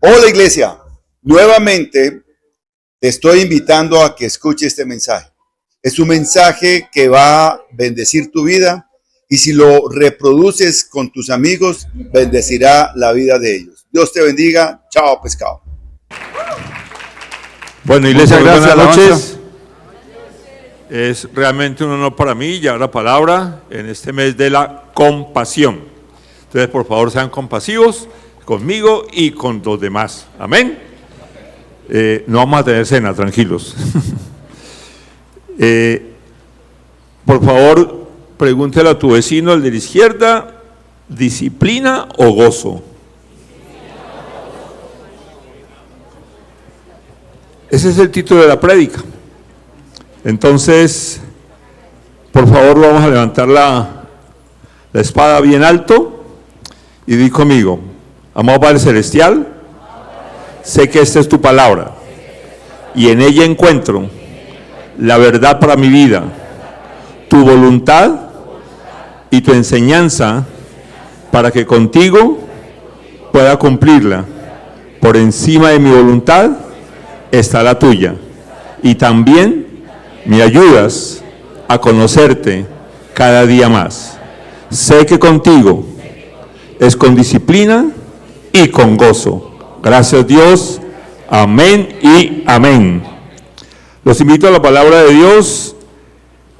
Hola iglesia, nuevamente te estoy invitando a que escuche este mensaje. Es un mensaje que va a bendecir tu vida y si lo reproduces con tus amigos, bendecirá la vida de ellos. Dios te bendiga. Chao, pescado. Bueno, iglesia, buenas noches. Es realmente un honor para mí llevar la palabra en este mes de la compasión. Entonces, por favor, sean compasivos conmigo y con los demás. Amén. No vamos a tener cena, tranquilos. Por favor, pregúntele a tu vecino, el de la izquierda, ¿disciplina o gozo? Ese es el título de la prédica. Entonces, por favor, vamos a levantar la espada bien alto y di conmigo: amado Padre Celestial, sé que esta es tu palabra y en ella encuentro la verdad para mi vida, tu voluntad y tu enseñanza para que contigo pueda cumplirla. Por encima de mi voluntad está la tuya y también me ayudas a conocerte cada día más. Sé que contigo es con disciplina y con gozo. Gracias Dios, amén y amén. Los invito a la palabra de Dios.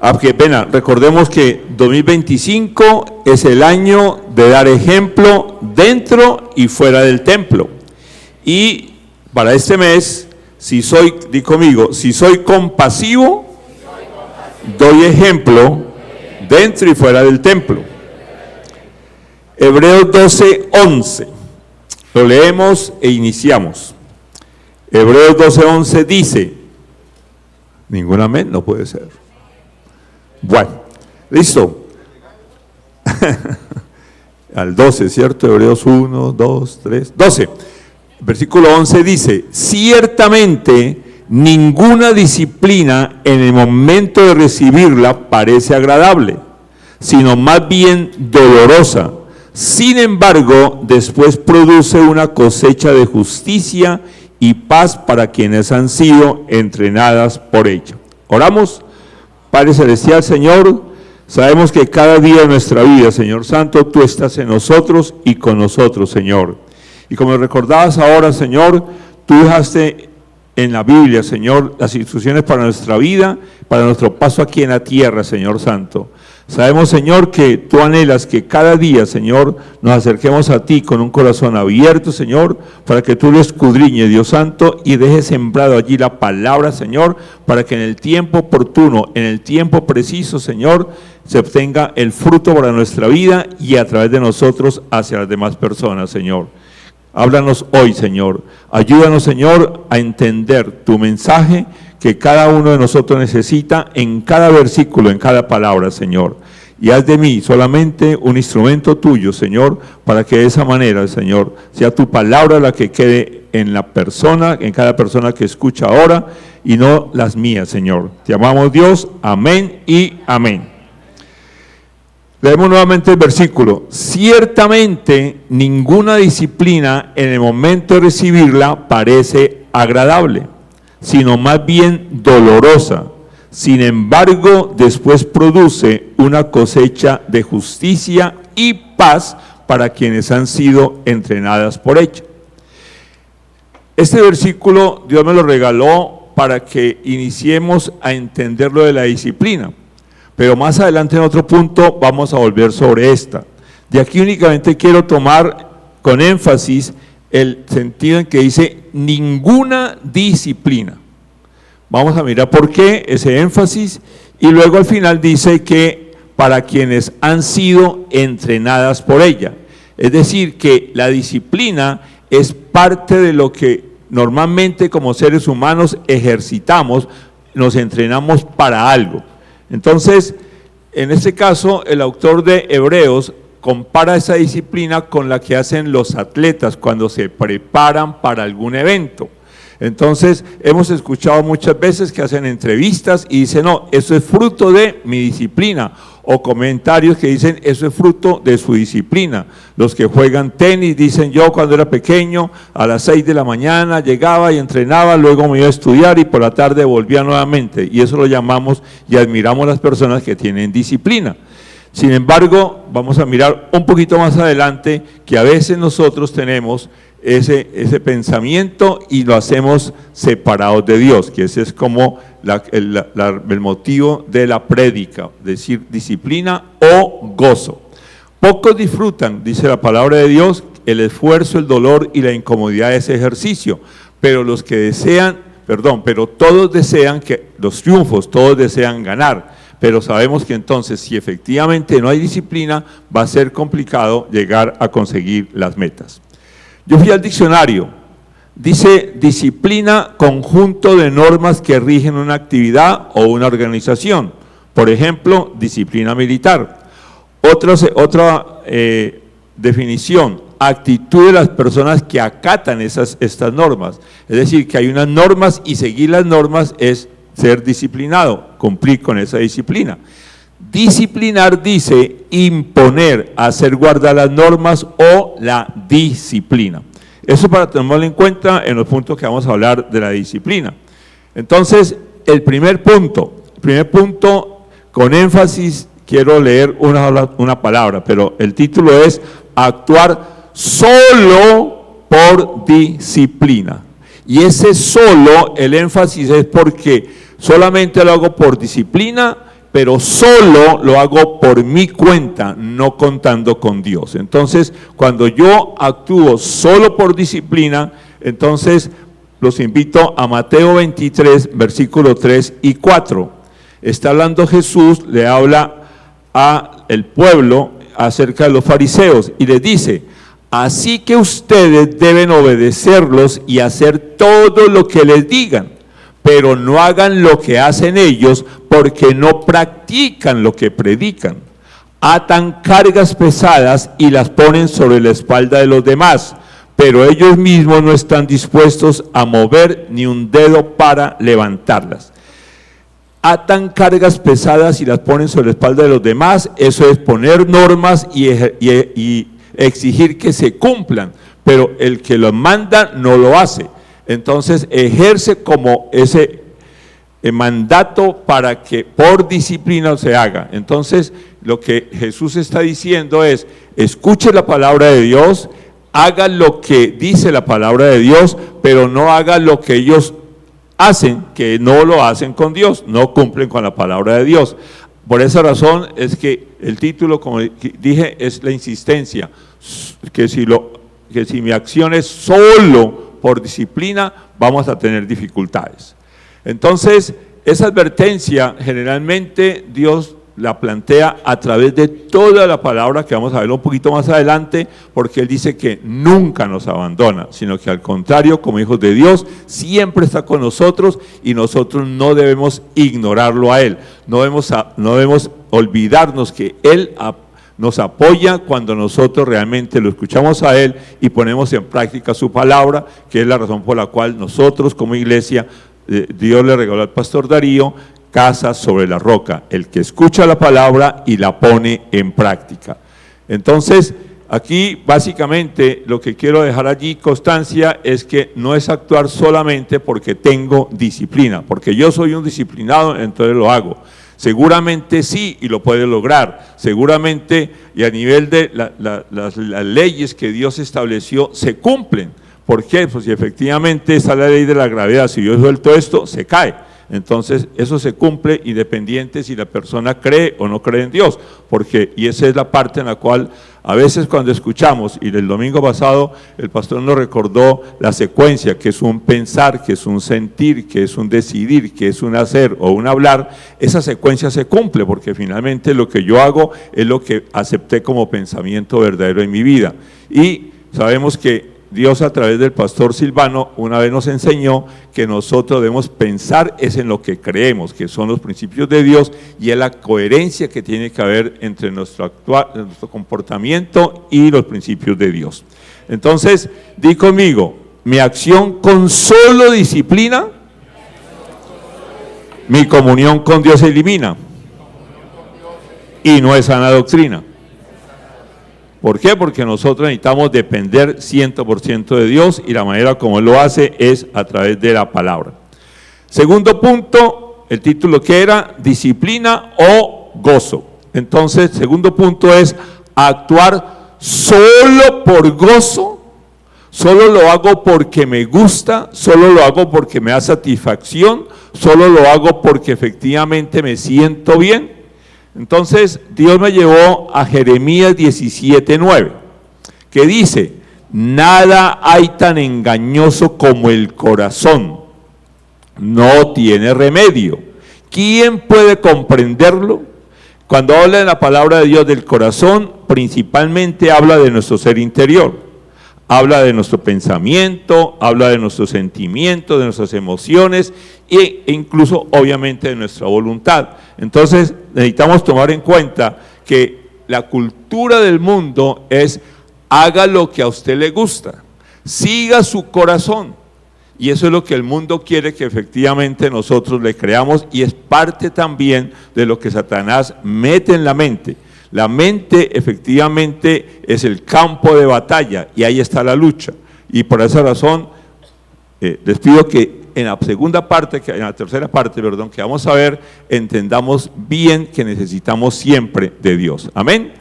Recordemos que 2025 es el año de dar ejemplo dentro y fuera del templo. Y para este mes, si soy compasivo, doy ejemplo dentro y fuera del templo. Hebreos 12:11. Lo leemos e iniciamos. Hebreos 12:11 dice, ningún amén, no puede ser. Bueno, listo. Al 12, ¿cierto? Hebreos 1, 2, 3, 12. Versículo 11 dice, ciertamente ninguna disciplina en el momento de recibirla parece agradable, sino más bien dolorosa. Sin embargo, después produce una cosecha de justicia y paz para quienes han sido entrenadas por ella. Oramos. Padre Celestial, Señor, sabemos que cada día de nuestra vida, Señor Santo, tú estás en nosotros y con nosotros, Señor. Y como recordabas ahora, Señor, tú dejaste en la Biblia, Señor, las instrucciones para nuestra vida, para nuestro paso aquí en la tierra, Señor Santo. Sabemos, Señor, que tú anhelas que cada día, Señor, nos acerquemos a ti con un corazón abierto, Señor, para que tú lo escudriñes, Dios Santo, y dejes sembrado allí la palabra, Señor, para que en el tiempo oportuno, en el tiempo preciso, Señor, se obtenga el fruto para nuestra vida y a través de nosotros hacia las demás personas, Señor. Háblanos hoy, Señor. Ayúdanos, Señor, a entender tu mensaje que cada uno de nosotros necesita en cada versículo, en cada palabra, Señor. Y haz de mí solamente un instrumento tuyo, Señor, para que de esa manera, Señor, sea tu palabra la que quede en la persona, en cada persona que escucha ahora, y no las mías, Señor. Te amamos, Dios. Amén y amén. Leemos nuevamente el versículo. Ciertamente ninguna disciplina en el momento de recibirla parece agradable, sino más bien dolorosa. Sin embargo, después produce una cosecha de justicia y paz para quienes han sido entrenadas por ella. Este versículo Dios me lo regaló para que iniciemos a entender lo de la disciplina. Pero más adelante en otro punto vamos a volver sobre esta. De aquí únicamente quiero tomar con énfasis el sentido en que dice ninguna disciplina. Vamos a mirar por qué ese énfasis y luego al final dice que para quienes han sido entrenadas por ella. Es decir, que la disciplina es parte de lo que normalmente como seres humanos ejercitamos, nos entrenamos para algo. Entonces, en este caso, el autor de Hebreos compara esa disciplina con la que hacen los atletas cuando se preparan para algún evento. Entonces, hemos escuchado muchas veces que hacen entrevistas y dicen, no, eso es fruto de mi disciplina, o comentarios que dicen, eso es fruto de su disciplina. Los que juegan tenis dicen, yo cuando era pequeño, a las 6 de la mañana llegaba y entrenaba, luego me iba a estudiar y por la tarde volvía nuevamente, y eso lo llamamos y admiramos a las personas que tienen disciplina. Sin embargo, vamos a mirar un poquito más adelante que a veces nosotros tenemos ese pensamiento y lo hacemos separados de Dios, que ese es como el motivo de la prédica, decir disciplina o gozo. Pocos disfrutan, dice la palabra de Dios, el esfuerzo, el dolor y la incomodidad de ese ejercicio, pero todos desean que los triunfos, todos desean ganar. Pero sabemos que entonces, si efectivamente no hay disciplina, va a ser complicado llegar a conseguir las metas. Yo fui al diccionario, dice disciplina, conjunto de normas que rigen una actividad o una organización. Por ejemplo, disciplina militar. Otra definición, actitud de las personas que acatan estas normas. Es decir, que hay unas normas y seguir las normas es ser disciplinado, cumplir con esa disciplina. Disciplinar dice imponer, hacer guardar las normas o la disciplina. Eso para tenerlo en cuenta en los puntos que vamos a hablar de la disciplina. Entonces, el primer punto con énfasis, quiero leer una palabra, pero el título es actuar solo por disciplina. Y ese solo, el énfasis es porque solamente lo hago por disciplina, pero solo lo hago por mi cuenta, no contando con Dios. Entonces, cuando yo actúo solo por disciplina, entonces los invito a Mateo 23, versículos 3 y 4. Está hablando Jesús, le habla al pueblo acerca de los fariseos y les dice, así que ustedes deben obedecerlos y hacer todo lo que les digan, pero no hagan lo que hacen ellos, porque no practican lo que predican. Atan cargas pesadas y las ponen sobre la espalda de los demás, pero ellos mismos no están dispuestos a mover ni un dedo para levantarlas. Atan cargas pesadas y las ponen sobre la espalda de los demás, eso es poner normas y exigir que se cumplan, pero el que los manda no lo hace. Entonces ejerce como ese mandato para que por disciplina se haga. Entonces lo que Jesús está diciendo es, escuche la palabra de Dios, haga lo que dice la palabra de Dios, pero no haga lo que ellos hacen, que no lo hacen con Dios, no cumplen con la palabra de Dios. Por esa razón es que el título, como dije, es la insistencia, que si mi acción es solo por disciplina, vamos a tener dificultades. Entonces, esa advertencia generalmente Dios la plantea a través de toda la palabra, que vamos a verlo un poquito más adelante, porque Él dice que nunca nos abandona, sino que al contrario, como hijos de Dios, siempre está con nosotros y nosotros no debemos ignorarlo a Él, no debemos olvidarnos que Él nos apoya cuando nosotros realmente lo escuchamos a Él y ponemos en práctica su palabra, que es la razón por la cual nosotros como iglesia, Dios le regaló al pastor Darío, casa sobre la roca, el que escucha la palabra y la pone en práctica. Entonces, aquí básicamente lo que quiero dejar allí constancia es que no es actuar solamente porque tengo disciplina, porque yo soy un disciplinado, entonces lo hago. Seguramente sí, y lo puede lograr, seguramente, y a nivel de las leyes que Dios estableció se cumplen. ¿Por qué? Pues si efectivamente está la ley de la gravedad, si yo suelto esto, se cae. Entonces eso se cumple independiente si la persona cree o no cree en Dios, y esa es la parte en la cual a veces cuando escuchamos, y el domingo pasado el pastor nos recordó la secuencia, que es un pensar, que es un sentir, que es un decidir, que es un hacer o un hablar, esa secuencia se cumple, porque finalmente lo que yo hago es lo que acepté como pensamiento verdadero en mi vida. Y sabemos que Dios a través del pastor Silvano una vez nos enseñó que nosotros debemos pensar es en lo que creemos, que son los principios de Dios y es la coherencia que tiene que haber entre nuestro comportamiento y los principios de Dios. Entonces, di conmigo, mi acción con solo disciplina, mi comunión con Dios se elimina. Y no es sana doctrina. ¿Por qué? Porque nosotros necesitamos depender 100% de Dios y la manera como Él lo hace es a través de la palabra. Segundo punto, el título que era disciplina o gozo. Entonces, segundo punto es actuar solo por gozo, solo lo hago porque me gusta, solo lo hago porque me da satisfacción, solo lo hago porque efectivamente me siento bien. Entonces, Dios me llevó a Jeremías 17:9, que dice, nada hay tan engañoso como el corazón, no tiene remedio. ¿Quién puede comprenderlo? Cuando habla de la palabra de Dios del corazón, principalmente habla de nuestro ser interior. Habla de nuestro pensamiento, habla de nuestros sentimientos, de nuestras emociones e incluso obviamente de nuestra voluntad. Entonces necesitamos tomar en cuenta que la cultura del mundo es haga lo que a usted le gusta, siga su corazón. Y eso es lo que el mundo quiere que efectivamente nosotros le creamos y es parte también de lo que Satanás mete en la mente. La mente efectivamente es el campo de batalla y ahí está la lucha. Y por esa razón les pido que en la tercera parte, que vamos a ver, entendamos bien que necesitamos siempre de Dios. Amén.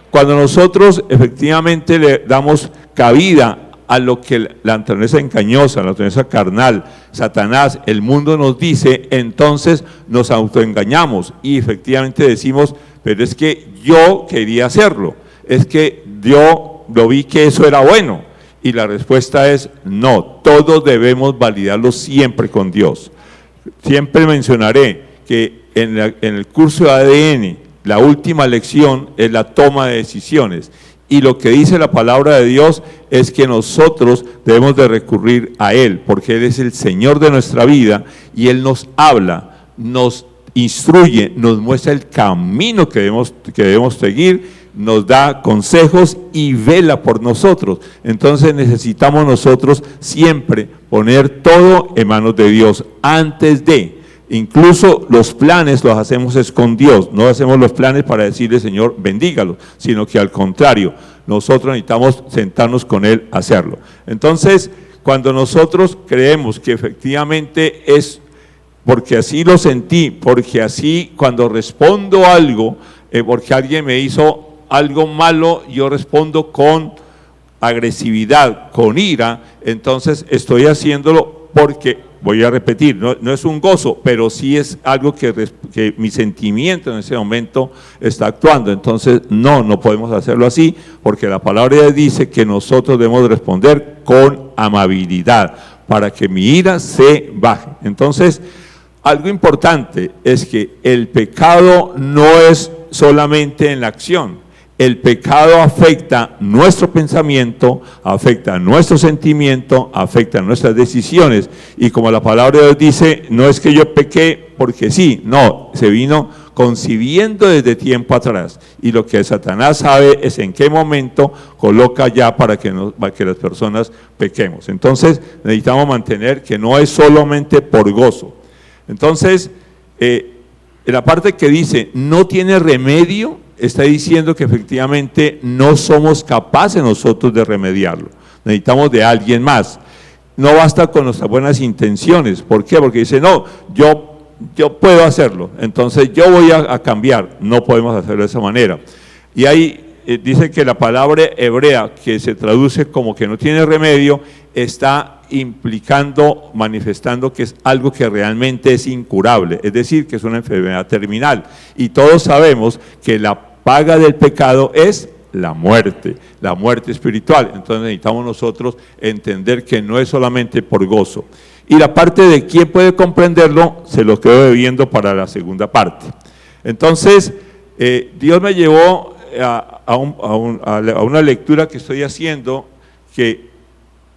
Cuando nosotros efectivamente le damos cabida a lo que la naturaleza engañosa, la naturaleza carnal, Satanás, el mundo nos dice, entonces nos autoengañamos y efectivamente decimos, pero es que yo quería hacerlo, es que yo lo vi que eso era bueno. Y la respuesta es no, todos debemos validarlo siempre con Dios. Siempre mencionaré que en el curso de ADN, la última lección es la toma de decisiones. Y lo que dice la palabra de Dios es que nosotros debemos de recurrir a Él, porque Él es el Señor de nuestra vida y Él nos habla, nos instruye, nos muestra el camino que debemos seguir, nos da consejos y vela por nosotros. Entonces necesitamos nosotros siempre poner todo en manos de Dios antes de. Incluso los planes los hacemos es con Dios, no hacemos los planes para decirle Señor bendígalos, sino que al contrario, nosotros necesitamos sentarnos con Él a hacerlo. Entonces, cuando nosotros creemos que efectivamente es porque así lo sentí, porque así cuando respondo algo, porque alguien me hizo algo malo, yo respondo con agresividad, con ira, entonces estoy haciéndolo porque, voy a repetir, no es un gozo, pero sí es algo que mi sentimiento en ese momento está actuando. Entonces no podemos hacerlo así, porque la palabra de Dios dice que nosotros debemos responder con amabilidad, para que mi ira se baje. Entonces, algo importante es que el pecado no es solamente en la acción. El pecado afecta nuestro pensamiento, afecta nuestro sentimiento, afecta nuestras decisiones. Y como la palabra de Dios dice, no es que yo pequé porque sí, no, se vino concibiendo desde tiempo atrás. Y lo que Satanás sabe es en qué momento coloca ya para que las personas pequemos. Entonces necesitamos mantener que no es solamente por gozo. Entonces, en la parte que dice, no tiene remedio, está diciendo que efectivamente no somos capaces nosotros de remediarlo. Necesitamos de alguien más. No basta con nuestras buenas intenciones. ¿Por qué? Porque dice, no, yo puedo hacerlo, entonces yo voy a cambiar. No podemos hacerlo de esa manera. Y ahí dice que la palabra hebrea, que se traduce como que no tiene remedio, está implicando, manifestando que es algo que realmente es incurable, es decir, que es una enfermedad terminal. Y todos sabemos que la paga del pecado es la muerte espiritual. Entonces necesitamos nosotros entender que no es solamente por gozo. Y la parte de quién puede comprenderlo, se lo quedo debiendo para la segunda parte. Entonces, Dios me llevó a una lectura que estoy haciendo, que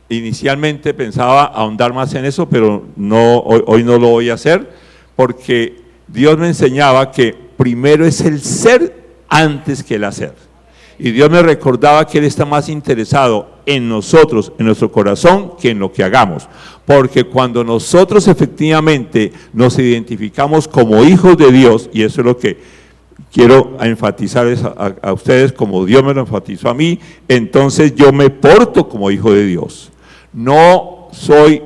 inicialmente pensaba ahondar más en eso, pero hoy no lo voy a hacer, porque Dios me enseñaba que primero es el ser antes que el hacer. Y Dios me recordaba que Él está más interesado en nosotros, en nuestro corazón, que en lo que hagamos. Porque cuando nosotros efectivamente nos identificamos como hijos de Dios, y eso es lo que quiero enfatizar a ustedes como Dios me lo enfatizó a mí, entonces yo me porto como hijo de Dios. No soy,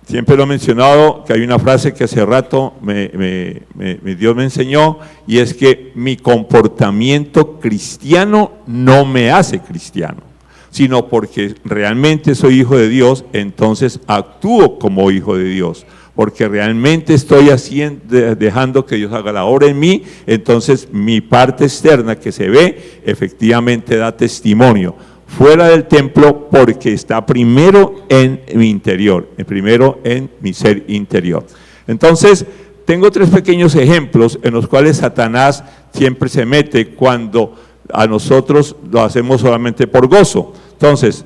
siempre lo he mencionado, que hay una frase que hace rato Dios me enseñó, y es que mi comportamiento cristiano no me hace cristiano, sino porque realmente soy hijo de Dios, entonces actúo como hijo de Dios. Porque realmente estoy dejando que Dios haga la obra en mí, entonces mi parte externa que se ve, efectivamente da testimonio fuera del templo, porque está primero en mi interior, primero en mi ser interior. Entonces, tengo 3 pequeños ejemplos en los cuales Satanás siempre se mete cuando a nosotros lo hacemos solamente por gozo. Entonces,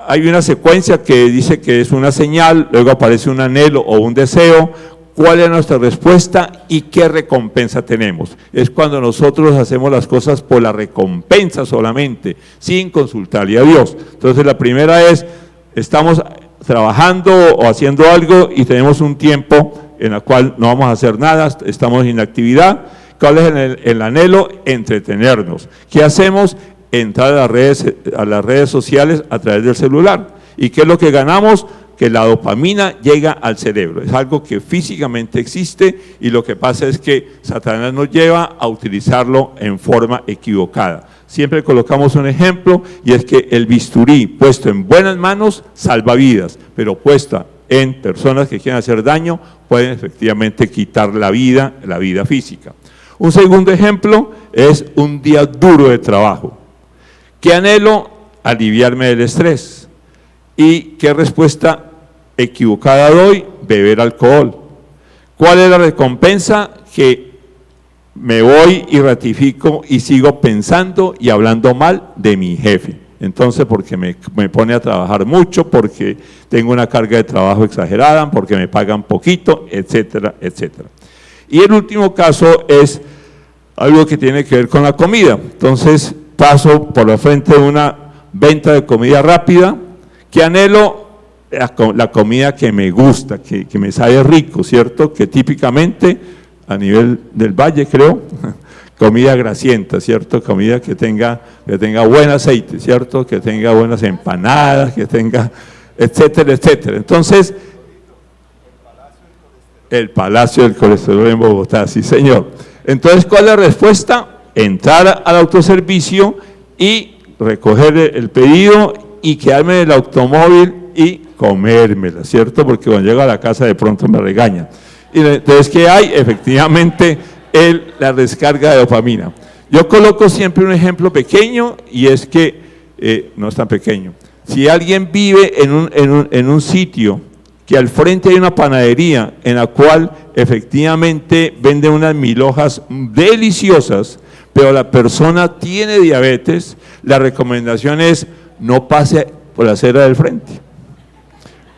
hay una secuencia que dice que es una señal, luego aparece un anhelo o un deseo. ¿Cuál es nuestra respuesta y qué recompensa tenemos? Es cuando nosotros hacemos las cosas por la recompensa solamente, sin consultarle a Dios. Entonces la primera es, estamos trabajando o haciendo algo y tenemos un tiempo en el cual no vamos a hacer nada, estamos en inactividad. ¿Cuál es el anhelo? Entretenernos. ¿Qué hacemos? Entrar a las redes sociales a través del celular. ¿Y qué es lo que ganamos? Que la dopamina llega al cerebro. Es algo que físicamente existe, y lo que pasa es que Satanás nos lleva a utilizarlo en forma equivocada. Siempre colocamos un ejemplo, y es que el bisturí puesto en buenas manos salva vidas, pero puesta en personas que quieren hacer daño pueden efectivamente quitar la vida física. Un segundo ejemplo es un día duro de trabajo. ¿Qué anhelo? Aliviarme del estrés. ¿Y qué respuesta equivocada doy? Beber alcohol. ¿Cuál es la recompensa? Que me voy y ratifico y sigo pensando y hablando mal de mi jefe. Entonces, porque me pone a trabajar mucho, porque tengo una carga de trabajo exagerada, porque me pagan poquito, etcétera, etcétera. Y el último caso es algo que tiene que ver con la comida. Entonces, paso por la frente de una venta de comida rápida. ¿Qué anhelo? La comida que me gusta, que me sabe rico, ¿cierto? Que típicamente a nivel del valle, creo, comida grasienta, ¿cierto? Comida que tenga buen aceite, ¿cierto? Que tenga buenas empanadas, que tenga, etcétera, etcétera. Entonces, el Palacio del Colesterol en Bogotá, sí señor. Entonces, ¿cuál es la respuesta? Entrar al autoservicio y recoger el pedido y quedarme en el automóvil y comérmela, ¿cierto? Porque cuando llego a la casa de pronto me regañan. Y entonces, ¿qué hay? Efectivamente, la descarga de dopamina. Yo coloco siempre un ejemplo pequeño, y es que, no es tan pequeño, si alguien vive en un sitio que al frente hay una panadería en la cual efectivamente venden unas milhojas deliciosas, pero la persona tiene diabetes, la recomendación es no pase por la acera del frente.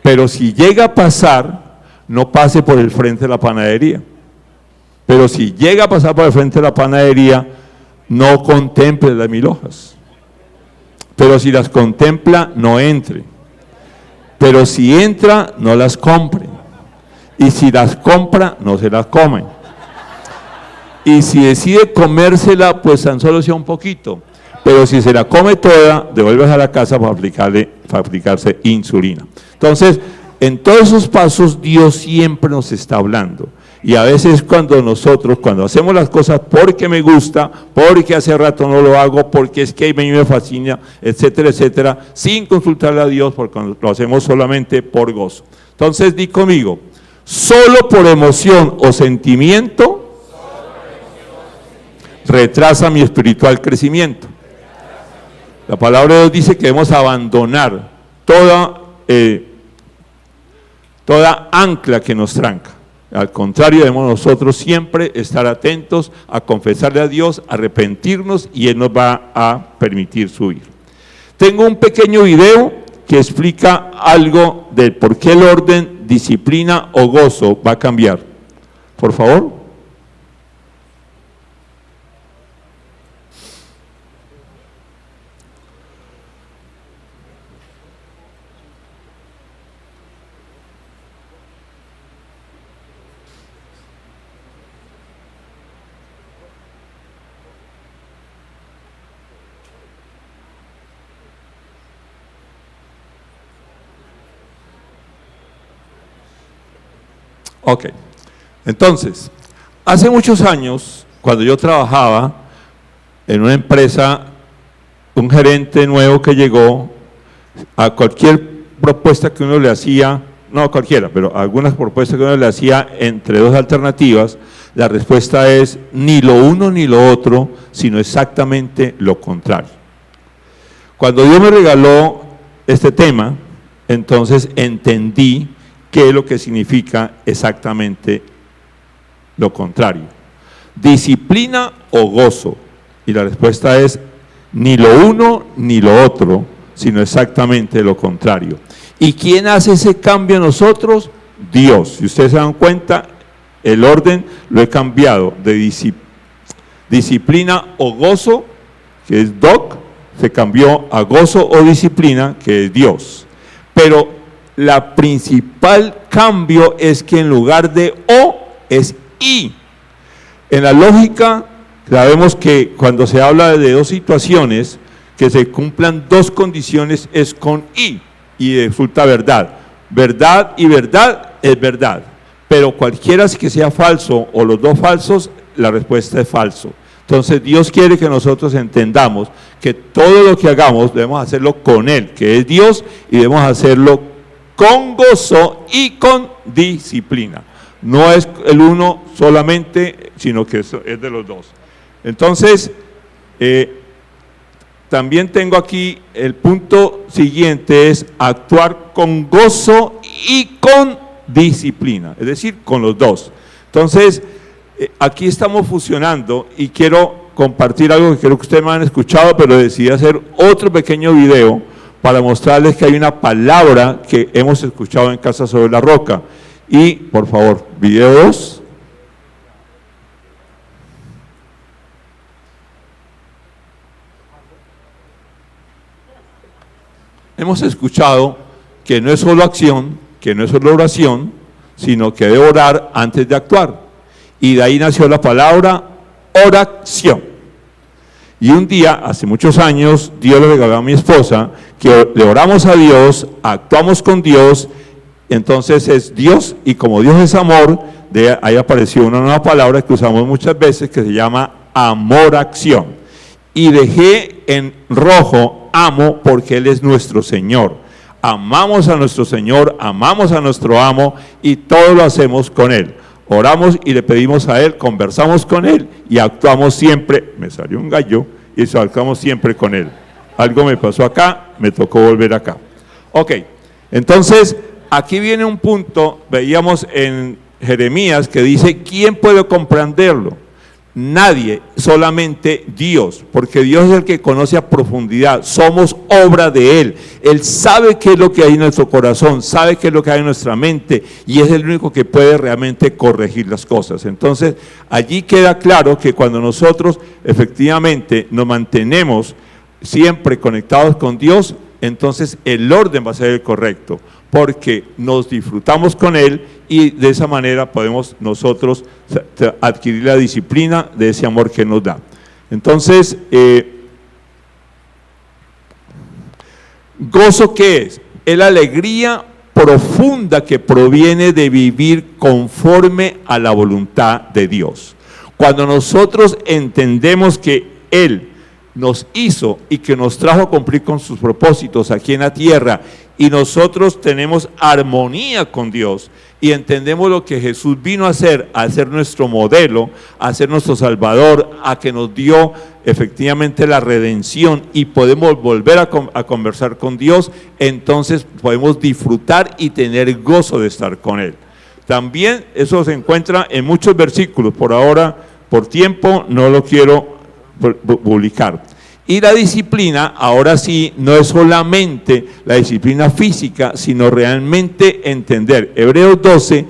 Pero si llega a pasar, no pase por el frente de la panadería. Pero si llega a pasar por el frente de la panadería, no contemple las milhojas. Pero si las contempla, no entre. Pero si entra, no las compre. Y si las compra, no se las comen. Y si decide comérsela, pues tan solo sea un poquito. Pero si se la come toda, devuelves a la casa para aplicarse insulina. Entonces, en todos esos pasos, Dios siempre nos está hablando. Y a veces cuando hacemos las cosas porque me gusta, porque hace rato no lo hago, porque es que a mí me fascina, etcétera, etcétera, sin consultarle a Dios, porque lo hacemos solamente por gozo. Entonces, di conmigo, solo por emoción o sentimiento retrasa mi espiritual crecimiento. La palabra de Dios dice que debemos abandonar toda ancla que nos tranca. Al contrario, debemos nosotros siempre estar atentos a confesarle a Dios, arrepentirnos, y Él nos va a permitir subir. Tengo un pequeño video que explica algo de por qué el orden, disciplina o gozo va a cambiar. Por favor. Ok, entonces, hace muchos años, cuando yo trabajaba en una empresa, un gerente nuevo que llegó, a cualquier propuesta que uno le hacía, no cualquiera, pero algunas propuestas que uno le hacía entre dos alternativas, la respuesta es ni lo uno ni lo otro, sino exactamente lo contrario. Cuando Dios me regaló este tema, entonces entendí qué es lo que significa exactamente lo contrario. Disciplina o gozo. Y la respuesta es ni lo uno ni lo otro, sino exactamente lo contrario. ¿Y quién hace ese cambio en nosotros? Dios. Si ustedes se dan cuenta, el orden lo he cambiado de disciplina o gozo, que es doc, se cambió a gozo o disciplina, que es Dios. Pero la principal cambio es que en lugar de o es y. En la lógica sabemos que cuando se habla de dos situaciones, que se cumplan dos condiciones es con y resulta verdad. Verdad y verdad es verdad. Pero cualquiera que sea falso o los dos falsos, la respuesta es falso. Entonces Dios quiere que nosotros entendamos que todo lo que hagamos debemos hacerlo con Él, que es Dios, y debemos hacerlo con gozo y con disciplina. No es el uno solamente, sino que es de los dos. Entonces, también tengo aquí el punto siguiente, es actuar con gozo y con disciplina, es decir, con los dos. Entonces, aquí estamos fusionando y quiero compartir algo que creo que ustedes me han escuchado, pero decidí hacer otro pequeño video para mostrarles que hay una palabra que hemos escuchado en Casa sobre la Roca. Y, por favor, video 2. Hemos escuchado que no es solo acción, que no es solo oración, sino que debe orar antes de actuar. Y de ahí nació la palabra oración. Y un día, hace muchos años, Dios le regaló a mi esposa que le oramos a Dios, actuamos con Dios, entonces es Dios, y como Dios es amor, de ahí apareció una nueva palabra que usamos muchas veces que se llama amor-acción. Y dejé en rojo amo porque Él es nuestro Señor. Amamos a nuestro Señor, amamos a nuestro amo y todo lo hacemos con Él. Oramos y le pedimos a Él, conversamos con Él y actuamos siempre. Me salió un gallo y actuamos siempre con Él. Algo me pasó acá, me tocó volver acá. Ok, entonces aquí viene un punto, veíamos en Jeremías que dice, ¿quién puede comprenderlo? Nadie, solamente Dios, porque Dios es el que conoce a profundidad, somos obra de Él. Él sabe qué es lo que hay en nuestro corazón, sabe qué es lo que hay en nuestra mente y es el único que puede realmente corregir las cosas. Entonces, allí queda claro que cuando nosotros efectivamente nos mantenemos siempre conectados con Dios, entonces el orden va a ser el correcto, porque nos disfrutamos con Él y de esa manera podemos nosotros adquirir la disciplina de ese amor que nos da. Entonces, ¿gozo qué es? Es la alegría profunda que proviene de vivir conforme a la voluntad de Dios. Cuando nosotros entendemos que Él nos hizo y que nos trajo a cumplir con sus propósitos aquí en la tierra y nosotros tenemos armonía con Dios y entendemos lo que Jesús vino a ser nuestro modelo, a ser nuestro Salvador, a que nos dio efectivamente la redención y podemos volver a conversar con Dios, entonces podemos disfrutar y tener gozo de estar con Él. También eso se encuentra en muchos versículos, por ahora, por tiempo, no lo quiero publicar. Y la disciplina, ahora sí, no es solamente la disciplina física, sino realmente entender. Hebreos 12,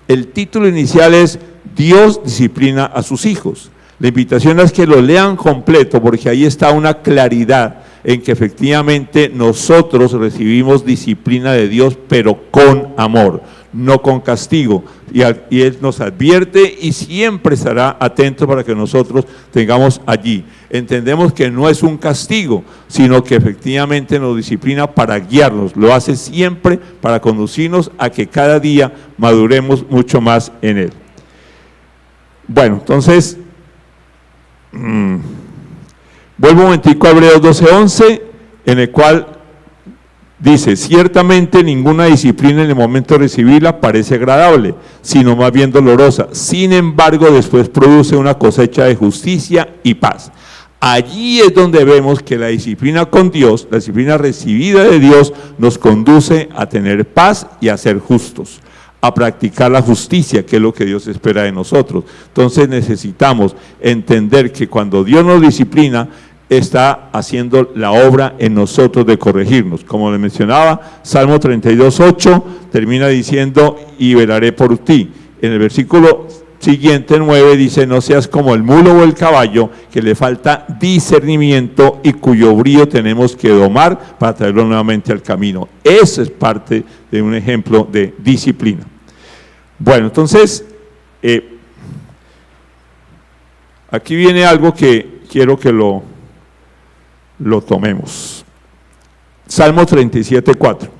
el título inicial es Dios disciplina a sus hijos. La invitación es que lo lean completo, porque ahí está una claridad en que efectivamente nosotros recibimos disciplina de Dios, pero con amor, no con castigo. Y Él nos advierte y siempre estará atento para que nosotros tengamos allí. entendemos que no es un castigo, sino que efectivamente nos disciplina para guiarnos, lo hace siempre para conducirnos a que cada día maduremos mucho más en Él. Bueno, entonces, vuelvo un momentico a Hebreos 12:11, en el cual dice: ciertamente ninguna disciplina en el momento de recibirla parece agradable, sino más bien dolorosa. Sin embargo, después produce una cosecha de justicia y paz. Allí es donde vemos que la disciplina con Dios, la disciplina recibida de Dios, nos conduce a tener paz y a ser justos, a practicar la justicia, que es lo que Dios espera de nosotros. Entonces necesitamos entender que cuando Dios nos disciplina, está haciendo la obra en nosotros de corregirnos. Como le mencionaba, Salmo 32:8 termina diciendo: y velaré por ti. En el versículo siguiente, 9, dice: no seas como el mulo o el caballo, que le falta discernimiento y cuyo brío tenemos que domar para traerlo nuevamente al camino. Eso es parte de un ejemplo de disciplina. Bueno, entonces, aquí viene algo que quiero que lo tomemos. Salmo 37:4.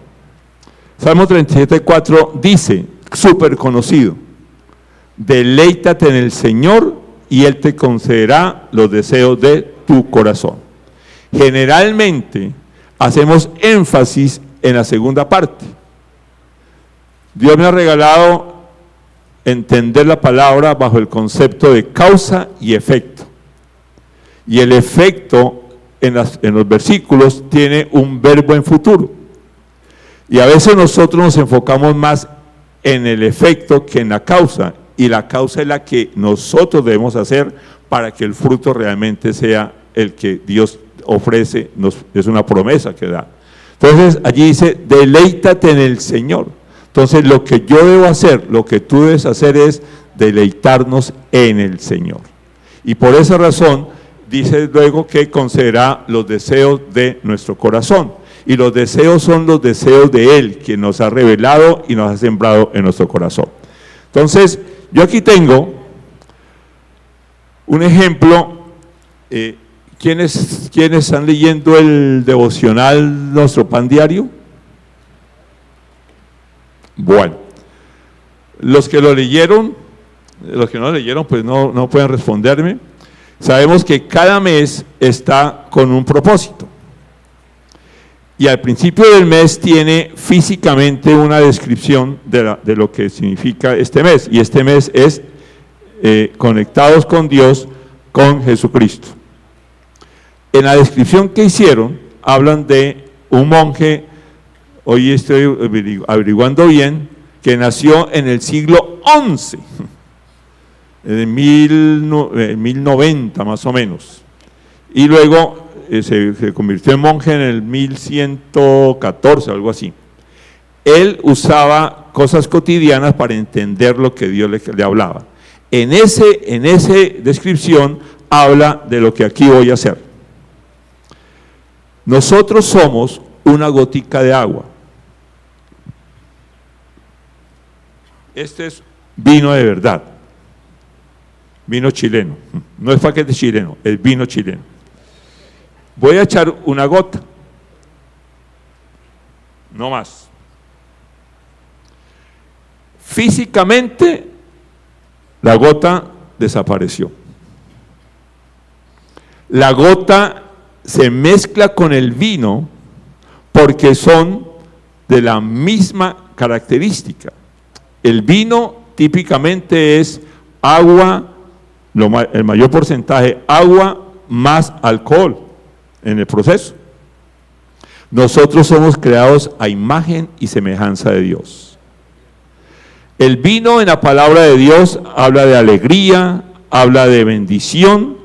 Salmo 37:4 dice, súper conocido: deleítate en el Señor y Él te concederá los deseos de tu corazón. Generalmente hacemos énfasis en la segunda parte. Dios me ha regalado entender la palabra bajo el concepto de causa y efecto. Y el efecto en los versículos tiene un verbo en futuro. Y a veces nosotros nos enfocamos más en el efecto que en la causa. Y la causa es la que nosotros debemos hacer para que el fruto realmente sea el que Dios ofrece, es una promesa que da. Entonces allí dice: deleítate en el Señor. Entonces lo que yo debo hacer, lo que tú debes hacer es deleitarnos en el Señor. Y por esa razón dice luego que concederá los deseos de nuestro corazón. Y los deseos son los deseos de Él, quien nos ha revelado y nos ha sembrado en nuestro corazón. Entonces, yo aquí tengo un ejemplo. ¿Quiénes están leyendo el devocional Nuestro Pan Diario? Bueno, los que lo leyeron, los que no lo leyeron, pues no pueden responderme. Sabemos que cada mes está con un propósito. Y al principio del mes tiene físicamente una descripción de lo que significa este mes. Y este mes es conectados con Dios, con Jesucristo. En la descripción que hicieron, hablan de un monje, hoy estoy averiguando bien, que nació en el siglo XI, en 1090 más o menos. Y luego se convirtió en monje en el 1114, algo así. Él usaba cosas cotidianas para entender lo que Dios le hablaba. En esa descripción habla de lo que aquí voy a hacer. Nosotros somos una gotica de agua. Este es vino de verdad, vino chileno, no es paquete chileno, es vino chileno. Voy a echar una gota, no más. Físicamente, la gota desapareció. La gota se mezcla con el vino porque son de la misma característica. El vino típicamente es agua, el mayor porcentaje agua más alcohol en el proceso. Nosotros somos creados a imagen y semejanza de Dios. El vino en la palabra de Dios habla de alegría, habla de bendición,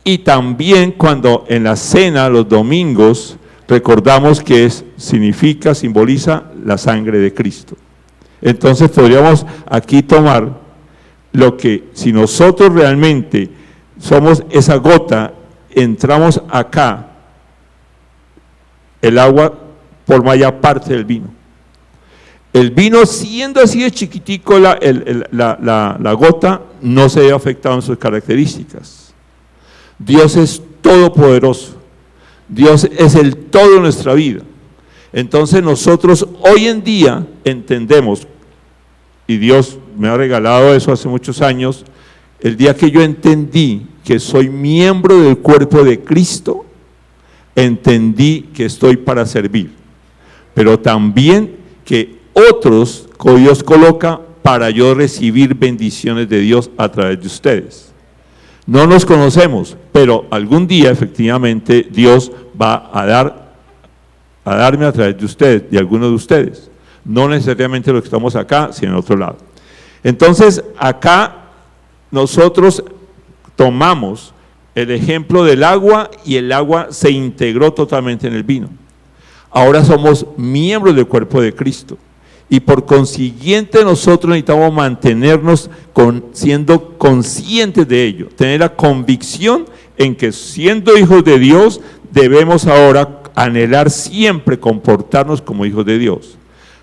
y también cuando en la cena los domingos recordamos que simboliza la sangre de Cristo. Entonces podríamos aquí tomar lo que, si nosotros realmente somos esa gota, entramos acá, el agua forma ya parte del vino. El vino, siendo así de chiquitico la gota, no se ve afectado en sus características. Dios es todopoderoso. Dios es el todo de nuestra vida. Entonces nosotros hoy en día entendemos, y Dios me ha regalado eso hace muchos años, el día que yo entendí que soy miembro del cuerpo de Cristo, entendí que estoy para servir, pero también que otros Dios coloca para yo recibir bendiciones de Dios a través de ustedes. No nos conocemos, pero algún día efectivamente Dios va a darme a través de ustedes, de algunos de ustedes. No necesariamente los que estamos acá, sino en otro lado. Entonces, acá nosotros tomamos el ejemplo del agua y el agua se integró totalmente en el vino. Ahora somos miembros del cuerpo de Cristo y por consiguiente nosotros necesitamos mantenernos siendo conscientes de ello, tener la convicción en que siendo hijos de Dios debemos ahora anhelar siempre comportarnos como hijos de Dios,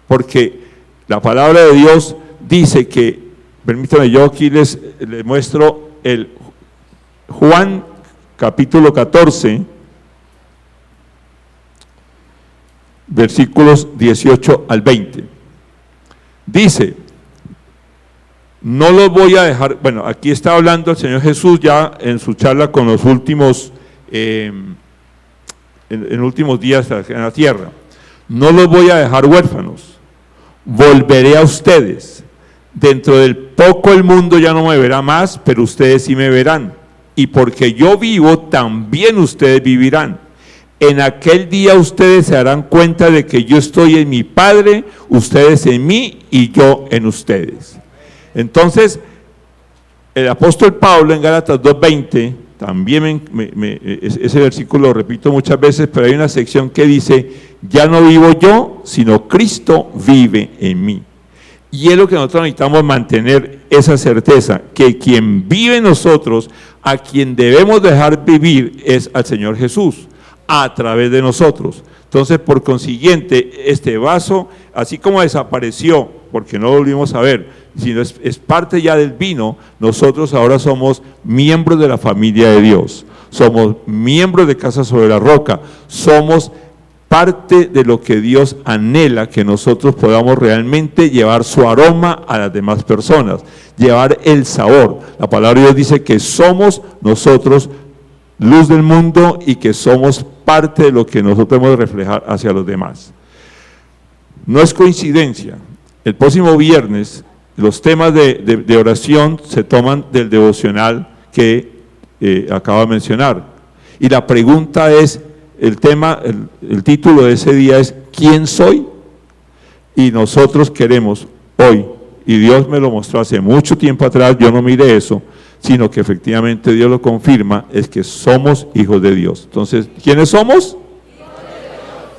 porque la palabra de Dios dice que, permítanme, yo aquí les muestro el Juan capítulo 14, versículos 18 al 20. Dice, no los voy a dejar, bueno, aquí está hablando el Señor Jesús ya en su charla con los últimos, en últimos días en la tierra. No los voy a dejar huérfanos, volveré a ustedes. Dentro del poco el mundo ya no me verá más, pero ustedes sí me verán. Y porque yo vivo, también ustedes vivirán. En aquel día ustedes se darán cuenta de que yo estoy en mi Padre, ustedes en mí y yo en ustedes. Entonces, el apóstol Pablo en Gálatas 2:20, también ese versículo lo repito muchas veces, pero hay una sección que dice, ya no vivo yo, sino Cristo vive en mí. Y es lo que nosotros necesitamos mantener esa certeza, que quien vive en nosotros, a quien debemos dejar vivir es al Señor Jesús, a través de nosotros. Entonces, por consiguiente, este vaso, así como desapareció, porque no lo volvimos a ver, sino es parte ya del vino, nosotros ahora somos miembros de la familia de Dios, somos miembros de Casa sobre la Roca, somos parte de lo que Dios anhela que nosotros podamos realmente llevar su aroma a las demás personas, llevar el sabor. La palabra de Dios dice que somos nosotros luz del mundo y que somos parte de lo que nosotros debemos reflejar hacia los demás. No es coincidencia, el próximo viernes los temas de oración se toman del devocional que acabo de mencionar, y la pregunta es, el título de ese día es ¿quién soy? Y nosotros queremos hoy, y Dios me lo mostró hace mucho tiempo atrás, yo no miré eso, sino que efectivamente Dios lo confirma, es que somos hijos de Dios. Entonces, ¿quiénes somos?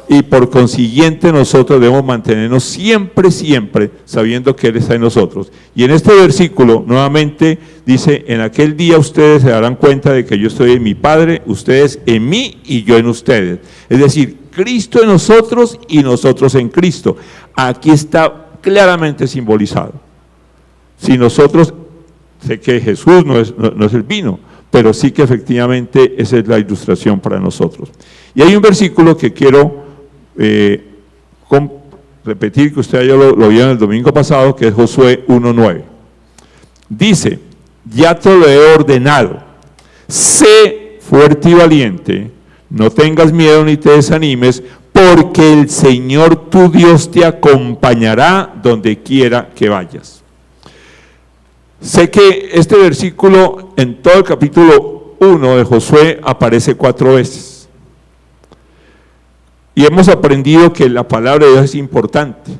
Y por consiguiente nosotros debemos mantenernos siempre, siempre sabiendo que Él está en nosotros. Y en este versículo nuevamente dice, en aquel día ustedes se darán cuenta de que yo estoy en mi Padre, ustedes en mí y yo en ustedes. Es decir, Cristo en nosotros y nosotros en Cristo. Aquí está claramente simbolizado. Si nosotros, sé que Jesús no es el vino, pero sí que efectivamente esa es la ilustración para nosotros. Y hay un versículo que quiero repetir, que usted ya lo vio en el domingo pasado, que es Josué 1:9. Dice, ya te lo he ordenado, sé fuerte y valiente, no tengas miedo ni te desanimes, porque el Señor tu Dios te acompañará donde quiera que vayas. Sé que este versículo en todo el capítulo 1 de Josué aparece 4 veces. Y hemos aprendido que la palabra de Dios es importante.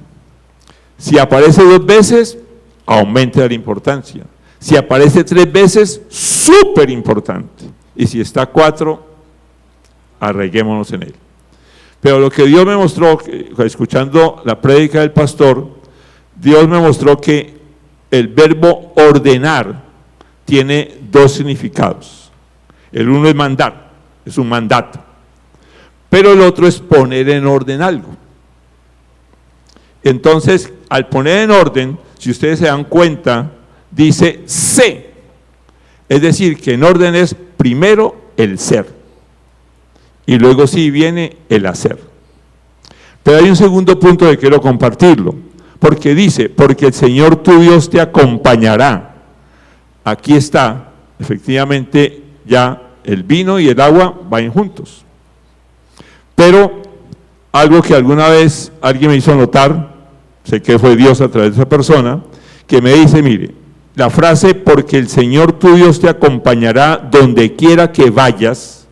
Si aparece 2 veces, aumenta la importancia. Si aparece 3 veces, súper importante. Y si está 4, arraiguémonos en él. Pero lo que Dios me mostró, escuchando la prédica del pastor, Dios me mostró que el verbo ordenar tiene 2 significados. El uno es mandar, es un mandato. Pero el otro es poner en orden algo. Entonces, al poner en orden, si ustedes se dan cuenta, dice sé. Es decir, que en orden es primero el ser. y luego sí viene el hacer. Pero hay un segundo punto que quiero compartirlo, porque dice, porque el Señor tu Dios te acompañará. Aquí está, efectivamente, ya el vino y el agua van juntos. Pero algo que alguna vez alguien me hizo notar, sé que fue Dios a través de esa persona, que me dice, mire, la frase, porque el Señor tu Dios te acompañará donde quiera que vayas,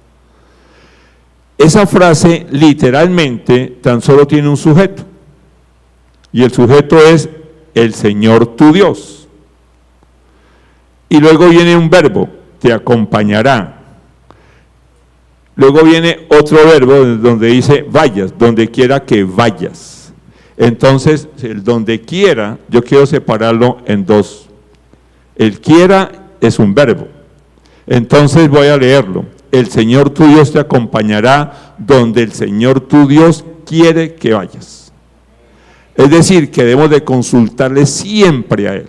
esa frase literalmente tan solo tiene un sujeto, y el sujeto es el Señor tu Dios. Y luego viene un verbo, te acompañará. Luego viene otro verbo donde dice vayas, donde quiera que vayas. Entonces, el donde quiera, yo quiero separarlo en dos. El quiera es un verbo. Entonces voy a leerlo. El Señor tu Dios te acompañará donde el Señor tu Dios quiere que vayas. Es decir, que debemos de consultarle siempre a Él.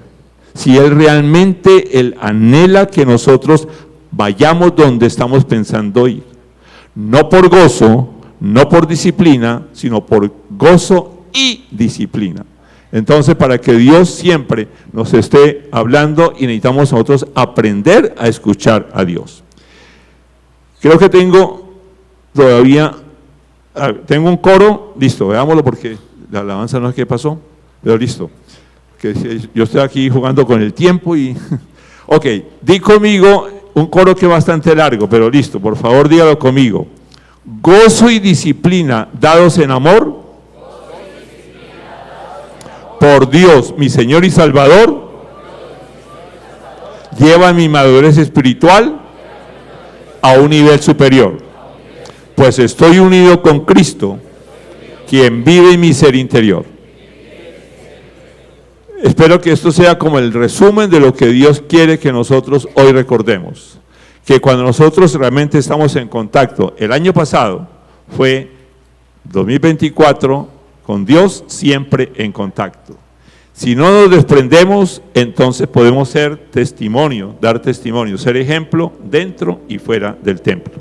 Si Él realmente Él anhela que nosotros vayamos donde estamos pensando ir. No por gozo, no por disciplina, sino por gozo y disciplina. Entonces, para que Dios siempre nos esté hablando y necesitamos nosotros aprender a escuchar a Dios. Creo que tengo todavía, tengo un coro, listo, veámoslo porque la alabanza no es que pasó, pero listo. Que yo estoy aquí jugando con el tiempo y... Ok, di conmigo un coro que es bastante largo, pero listo, por favor dígalo conmigo. Gozo y disciplina dados en amor por Dios, mi Señor y Salvador, llevan mi madurez espiritual a un nivel superior, pues estoy unido con Cristo, quien vive en mi ser interior. Espero que esto sea como el resumen de lo que Dios quiere que nosotros hoy recordemos. Que cuando nosotros realmente estamos en contacto, el año pasado fue 2024, con Dios siempre en contacto. Si no nos desprendemos, entonces podemos ser testimonio, dar testimonio, ser ejemplo dentro y fuera del templo.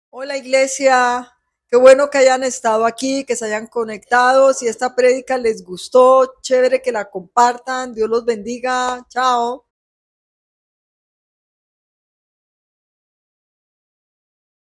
Hola iglesia, qué bueno que hayan estado aquí, que se hayan conectado. Si esta prédica les gustó, chévere que la compartan. Dios los bendiga. Chao.